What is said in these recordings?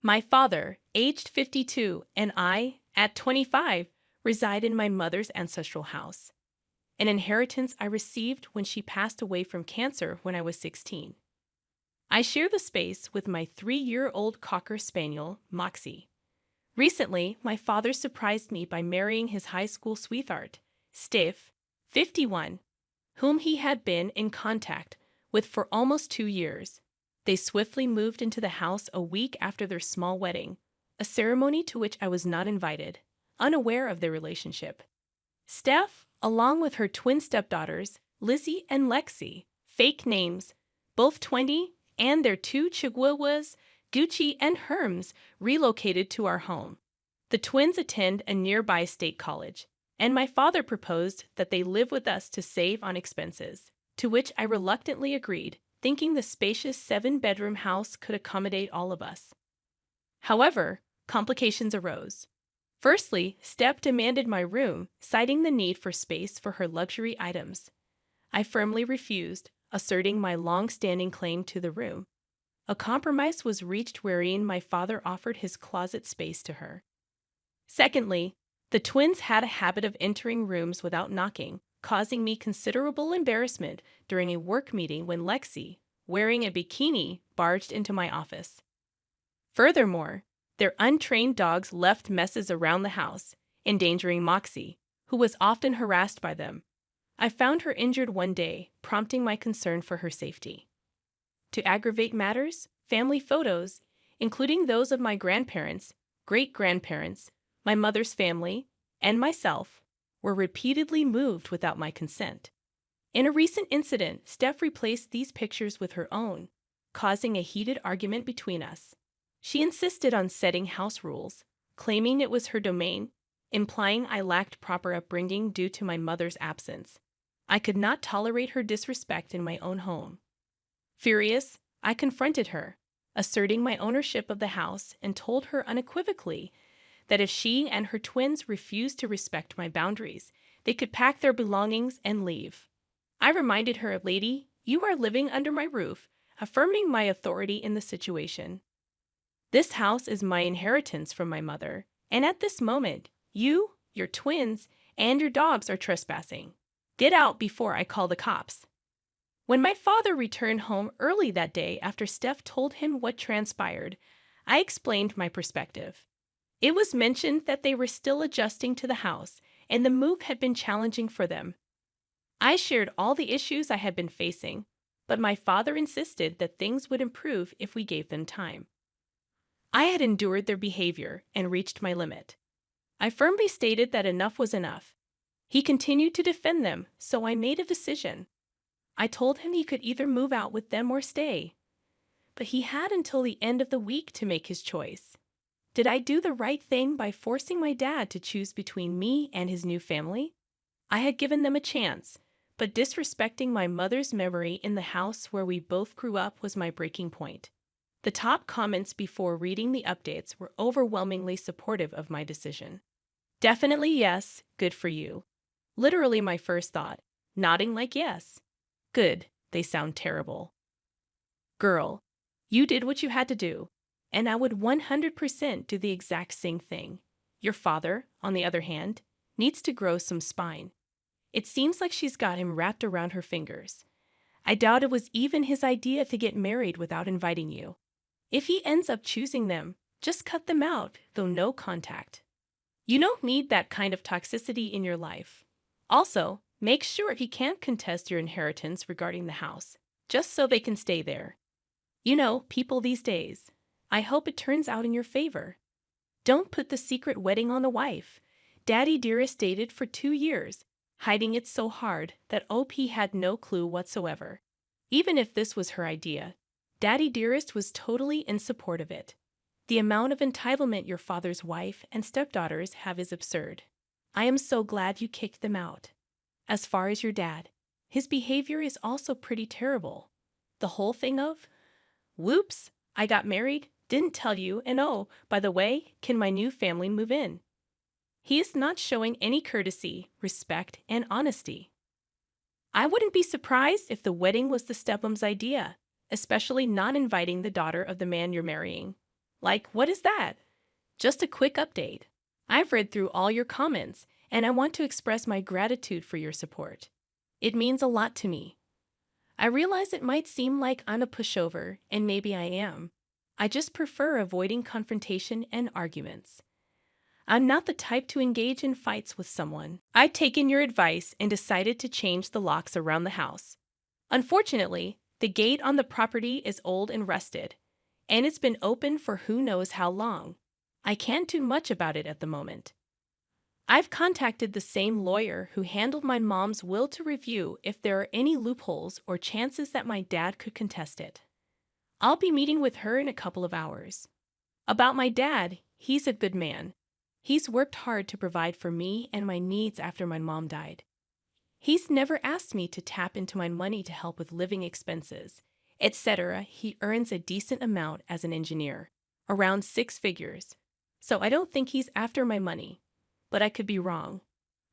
My father, aged 52, and I, at 25, reside in my mother's ancestral house, an inheritance I received when she passed away from cancer when I was 16. I share the space with my 3-year-old Cocker Spaniel, Moxie. Recently, my father surprised me by marrying his high school sweetheart, Steph, 51, whom he had been in contact with for almost 2 years. They swiftly moved into the house a week after their small wedding, a ceremony to which I was not invited, unaware of their relationship. Steph, along with her twin stepdaughters, Lizzie and Lexi, fake names, both 20, and their 2 chihuahuas, Gucci and Herms, relocated to our home. The twins attend a nearby state college, and my father proposed that they live with us to save on expenses, to which I reluctantly agreed, thinking the spacious 7-bedroom house could accommodate all of us. However, complications arose. Firstly, Steph demanded my room, citing the need for space for her luxury items. I firmly refused, asserting my long-standing claim to the room. A compromise was reached wherein my father offered his closet space to her. Secondly, the twins had a habit of entering rooms without knocking, causing me considerable embarrassment during a work meeting when Lexi, wearing a bikini, barged into my office. Furthermore, their untrained dogs left messes around the house, endangering Moxie, who was often harassed by them. I found her injured one day, prompting my concern for her safety. To aggravate matters, family photos, including those of my grandparents, great-grandparents, my mother's family, and myself, were repeatedly moved without my consent. In a recent incident, Steph replaced these pictures with her own, causing a heated argument between us. She insisted on setting house rules, claiming it was her domain, implying I lacked proper upbringing due to my mother's absence. I could not tolerate her disrespect in my own home. Furious, I confronted her, asserting my ownership of the house, and told her unequivocally that if she and her twins refused to respect my boundaries, they could pack their belongings and leave. I reminded her, "Lady, you are living under my roof," affirming my authority in the situation. "This house is my inheritance from my mother, and at this moment, you, your twins, and your dogs are trespassing. Get out before I call the cops." When my father returned home early that day after Steph told him what transpired, I explained my perspective. It was mentioned that they were still adjusting to the house, and the move had been challenging for them. I shared all the issues I had been facing, but my father insisted that things would improve if we gave them time. I had endured their behavior and reached my limit. I firmly stated that enough was enough. He continued to defend them, so I made a decision. I told him he could either move out with them or stay, but he had until the end of the week to make his choice. Did I do the right thing by forcing my dad to choose between me and his new family? I had given them a chance, but disrespecting my mother's memory in the house where we both grew up was my breaking point. The top comments before reading the updates were overwhelmingly supportive of my decision. "Definitely yes, good for you." Literally my first thought, nodding like yes. "Good, they sound terrible." "Girl, you did what you had to do, and I would 100% do the exact same thing. Your father, on the other hand, needs to grow some spine. It seems like she's got him wrapped around her fingers. I doubt it was even his idea to get married without inviting you. If he ends up choosing them, just cut them out, though no contact. You don't need that kind of toxicity in your life. Also, make sure he can't contest your inheritance regarding the house, just so they can stay there. You know, people these days. I hope it turns out in your favor. Don't put the secret wedding on the wife. Daddy Dearest dated for 2 years, hiding it so hard that OP had no clue whatsoever. Even if this was her idea, Daddy Dearest was totally in support of it. The amount of entitlement your father's wife and stepdaughters have is absurd. I am so glad you kicked them out. As far as your dad, his behavior is also pretty terrible. The whole thing of, 'Whoops, I got married, didn't tell you, and oh, by the way, can my new family move in?' He is not showing any courtesy, respect, and honesty. I wouldn't be surprised if the wedding was the stepmom's idea, especially not inviting the daughter of the man you're marrying. Like, what is that? Just a quick update. I've read through all your comments, and I want to express my gratitude for your support. It means a lot to me. I realize it might seem like I'm a pushover, and maybe I am. I just prefer avoiding confrontation and arguments. I'm not the type to engage in fights with someone. I've taken your advice and decided to change the locks around the house. Unfortunately, the gate on the property is old and rusted, and it's been open for who knows how long. I can't do much about it at the moment. I've contacted the same lawyer who handled my mom's will to review if there are any loopholes or chances that my dad could contest it. I'll be meeting with her in a couple of hours. About my dad, he's a good man. He's worked hard to provide for me and my needs after my mom died. He's never asked me to tap into my money to help with living expenses, etc. He earns a decent amount as an engineer, around 6 figures. So I don't think he's after my money, but I could be wrong.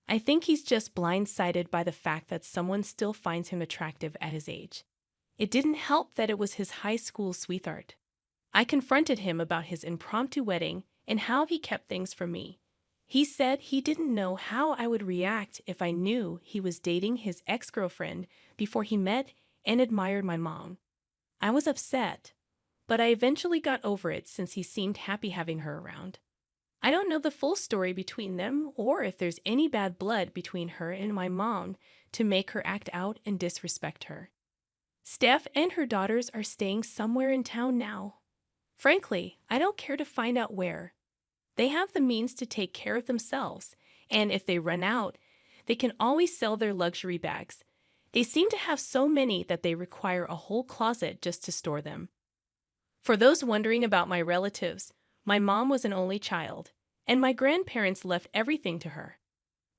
I think he's just blindsided by the fact that someone still finds him attractive at his age. It didn't help that it was his high school sweetheart. I confronted him about his impromptu wedding and how he kept things from me. He said he didn't know how I would react if I knew he was dating his ex-girlfriend before he met and admired my mom. I was upset, but I eventually got over it since he seemed happy having her around. I don't know the full story between them or if there's any bad blood between her and my mom to make her act out and disrespect her. Steph and her daughters are staying somewhere in town now. Frankly, I don't care to find out where. They have the means to take care of themselves, and if they run out, they can always sell their luxury bags. They seem to have so many that they require a whole closet just to store them. For those wondering about my relatives, my mom was an only child, and my grandparents left everything to her.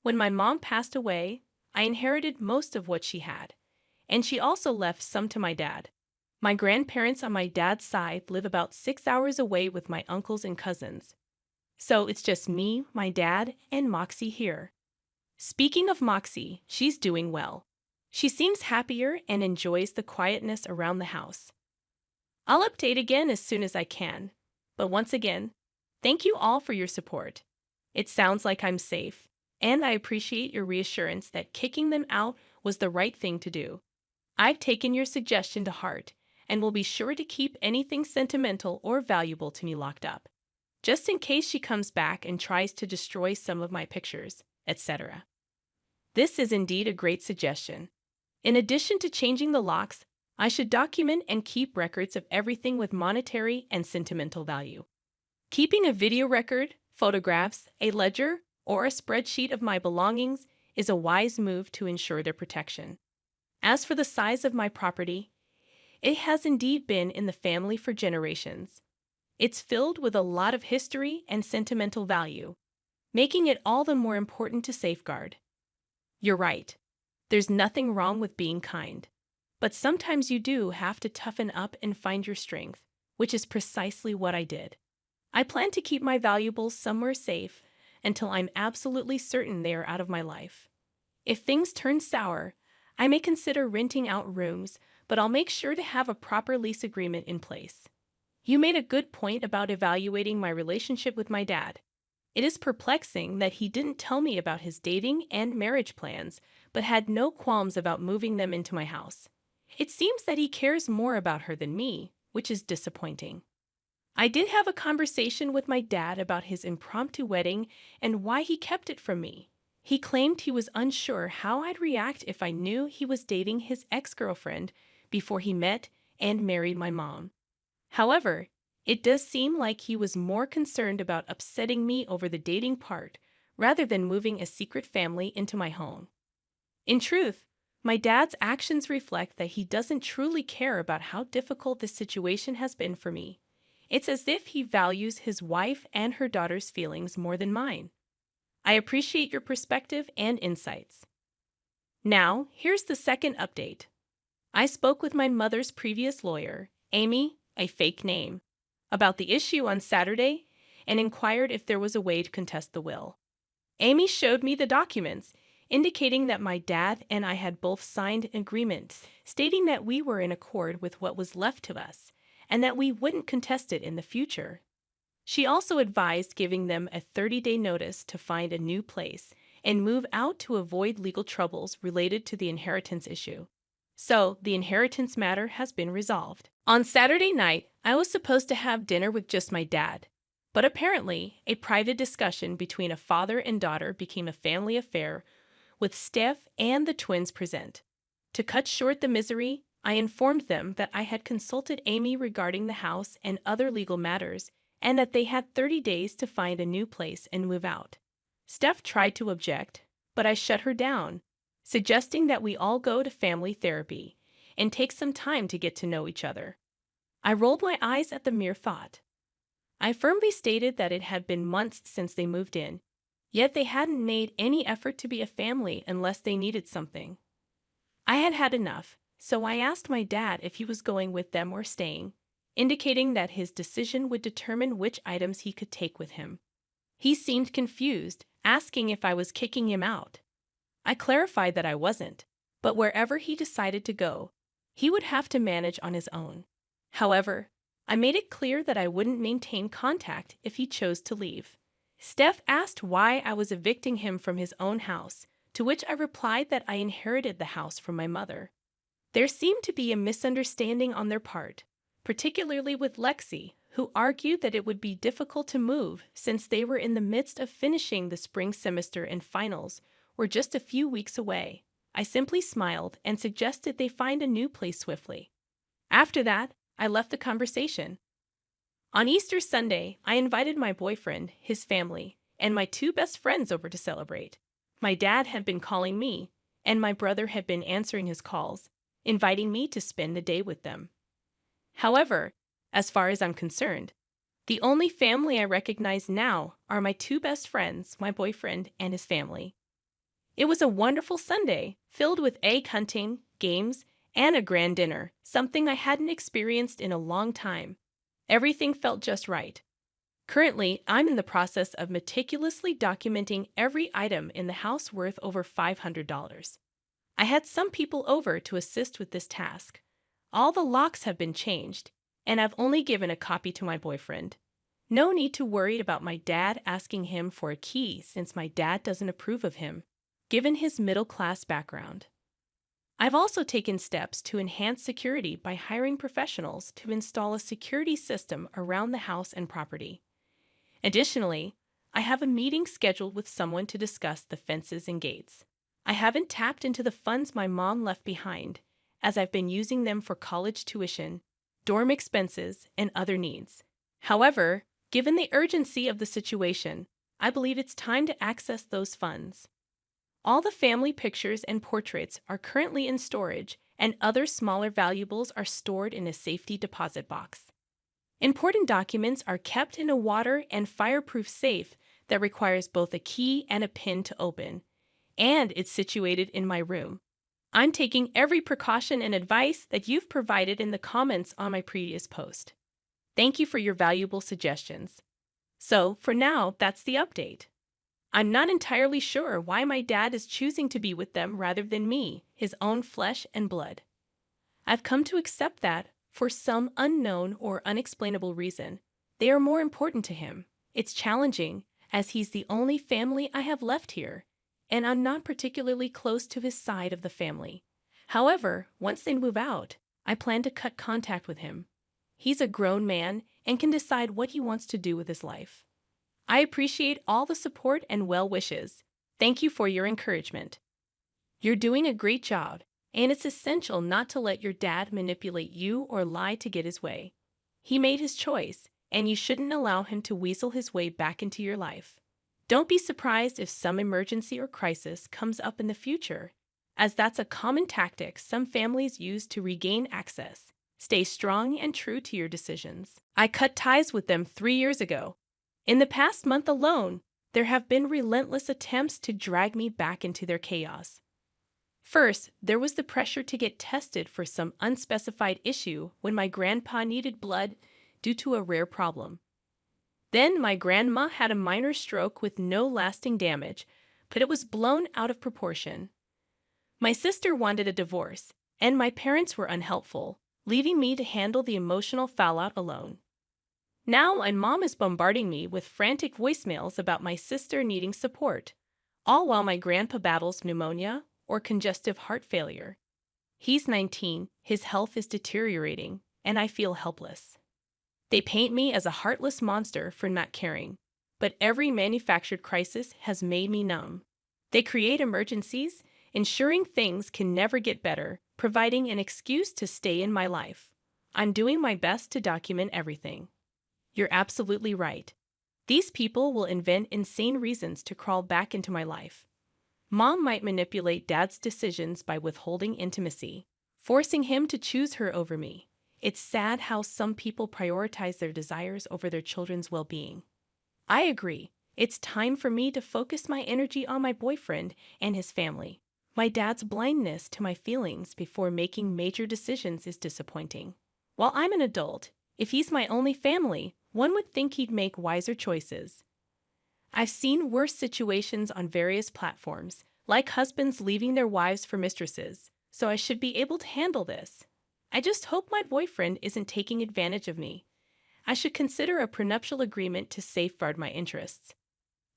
When my mom passed away, I inherited most of what she had, and she also left some to my dad. My grandparents on my dad's side live about 6 hours away with my uncles and cousins. So it's just me, my dad, and Moxie here. Speaking of Moxie, she's doing well. She seems happier and enjoys the quietness around the house. I'll update again as soon as I can. But once again, thank you all for your support. It sounds like I'm safe, and I appreciate your reassurance that kicking them out was the right thing to do. I've taken your suggestion to heart and will be sure to keep anything sentimental or valuable to me locked up, just in case she comes back and tries to destroy some of my pictures, etc. This is indeed a great suggestion. In addition to changing the locks, I should document and keep records of everything with monetary and sentimental value. Keeping a video record, photographs, a ledger, or a spreadsheet of my belongings is a wise move to ensure their protection. As for the size of my property, it has indeed been in the family for generations. It's filled with a lot of history and sentimental value, making it all the more important to safeguard. You're right. There's nothing wrong with being kind. But sometimes you do have to toughen up and find your strength, which is precisely what I did. I plan to keep my valuables somewhere safe until I'm absolutely certain they are out of my life. If things turn sour, I may consider renting out rooms, but I'll make sure to have a proper lease agreement in place. You made a good point about evaluating my relationship with my dad. It is perplexing that he didn't tell me about his dating and marriage plans, but had no qualms about moving them into my house. It seems that he cares more about her than me, which is disappointing. I did have a conversation with my dad about his impromptu wedding and why he kept it from me. He claimed he was unsure how I'd react if I knew he was dating his ex-girlfriend before he met and married my mom. However, it does seem like he was more concerned about upsetting me over the dating part rather than moving a secret family into my home. In truth, my dad's actions reflect that he doesn't truly care about how difficult this situation has been for me. It's as if he values his wife and her daughter's feelings more than mine. I appreciate your perspective and insights. Now, here's the second update. I spoke with my mother's previous lawyer, Amy, a fake name, about the issue on Saturday and inquired if there was a way to contest the will. Amy showed me the documents, indicating that my dad and I had both signed agreements stating that we were in accord with what was left to us and that we wouldn't contest it in the future. She also advised giving them a 30-day notice to find a new place and move out to avoid legal troubles related to the inheritance issue. So, the inheritance matter has been resolved. On Saturday night, I was supposed to have dinner with just my dad. But apparently, a private discussion between a father and daughter became a family affair, with Steph and the twins present. To cut short the misery, I informed them that I had consulted Amy regarding the house and other legal matters, and that they had 30 days to find a new place and move out. Steph tried to object, but I shut her down, suggesting that we all go to family therapy and take some time to get to know each other. I rolled my eyes at the mere thought. I firmly stated that it had been months since they moved in, yet they hadn't made any effort to be a family unless they needed something. I had had enough, so I asked my dad if he was going with them or staying, indicating that his decision would determine which items he could take with him. He seemed confused, asking if I was kicking him out. I clarified that I wasn't, but wherever he decided to go, he would have to manage on his own. However, I made it clear that I wouldn't maintain contact if he chose to leave. Steph asked why I was evicting him from his own house, to which I replied that I inherited the house from my mother. There seemed to be a misunderstanding on their part, particularly with Lexi, who argued that it would be difficult to move since they were in the midst of finishing the spring semester and finals were just a few weeks away. I simply smiled and suggested they find a new place swiftly. After that, I left the conversation. On Easter Sunday, I invited my boyfriend, his family, and my two best friends over to celebrate. My dad had been calling me, and my brother had been answering his calls, inviting me to spend the day with them. However, as far as I'm concerned, the only family I recognize now are my two best friends, my boyfriend, and his family. It was a wonderful Sunday, filled with egg hunting, games, and a grand dinner, something I hadn't experienced in a long time. Everything felt just right. Currently, I'm in the process of meticulously documenting every item in the house worth over $500. I had some people over to assist with this task. All the locks have been changed, and I've only given a copy to my boyfriend. No need to worry about my dad asking him for a key since my dad doesn't approve of him, given his middle-class background. I've also taken steps to enhance security by hiring professionals to install a security system around the house and property. Additionally, I have a meeting scheduled with someone to discuss the fences and gates. I haven't tapped into the funds my mom left behind, as I've been using them for college tuition, dorm expenses, and other needs. However, given the urgency of the situation, I believe it's time to access those funds. All the family pictures and portraits are currently in storage, and other smaller valuables are stored in a safety deposit box. Important documents are kept in a water and fireproof safe that requires both a key and a pin to open, and it's situated in my room. I'm taking every precaution and advice that you've provided in the comments on my previous post. Thank you for your valuable suggestions. So, for now, that's the update. I'm not entirely sure why my dad is choosing to be with them rather than me, his own flesh and blood. I've come to accept that, for some unknown or unexplainable reason, they are more important to him. It's challenging, as he's the only family I have left here, and I'm not particularly close to his side of the family. However, once they move out, I plan to cut contact with him. He's a grown man and can decide what he wants to do with his life. I appreciate all the support and well wishes. Thank you for your encouragement. You're doing a great job, and it's essential not to let your dad manipulate you or lie to get his way. He made his choice, and you shouldn't allow him to weasel his way back into your life. Don't be surprised if some emergency or crisis comes up in the future, as that's a common tactic some families use to regain access. Stay strong and true to your decisions. I cut ties with them 3 years ago. In the past month alone, there have been relentless attempts to drag me back into their chaos. First, there was the pressure to get tested for some unspecified issue when my grandpa needed blood due to a rare problem. Then my grandma had a minor stroke with no lasting damage, but it was blown out of proportion. My sister wanted a divorce, and my parents were unhelpful, leaving me to handle the emotional fallout alone. Now my mom is bombarding me with frantic voicemails about my sister needing support, all while my grandpa battles pneumonia or congestive heart failure. He's 19, his health is deteriorating, and I feel helpless. They paint me as a heartless monster for not caring, but every manufactured crisis has made me numb. They create emergencies, ensuring things can never get better, providing an excuse to stay in my life. I'm doing my best to document everything. You're absolutely right. These people will invent insane reasons to crawl back into my life. Mom might manipulate Dad's decisions by withholding intimacy, forcing him to choose her over me. It's sad how some people prioritize their desires over their children's well-being. I agree. It's time for me to focus my energy on my boyfriend and his family. My dad's blindness to my feelings before making major decisions is disappointing. While I'm an adult, if he's my only family, one would think he'd make wiser choices. I've seen worse situations on various platforms, like husbands leaving their wives for mistresses, so I should be able to handle this. I just hope my boyfriend isn't taking advantage of me. I should consider a prenuptial agreement to safeguard my interests.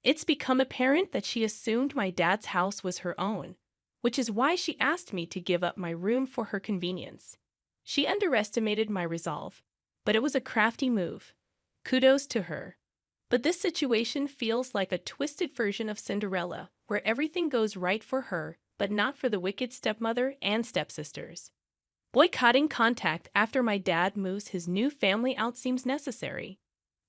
It's become apparent that she assumed my dad's house was her own, which is why she asked me to give up my room for her convenience. She underestimated my resolve, but it was a crafty move. Kudos to her. But this situation feels like a twisted version of Cinderella, where everything goes right for her, but not for the wicked stepmother and stepsisters. Boycotting contact after my dad moves his new family out seems necessary.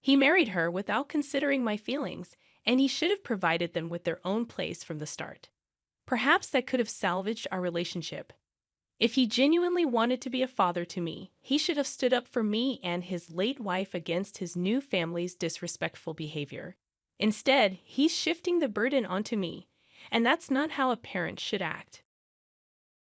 He married her without considering my feelings, and he should have provided them with their own place from the start. Perhaps that could have salvaged our relationship. If he genuinely wanted to be a father to me, he should have stood up for me and his late wife against his new family's disrespectful behavior. Instead, he's shifting the burden onto me, and that's not how a parent should act.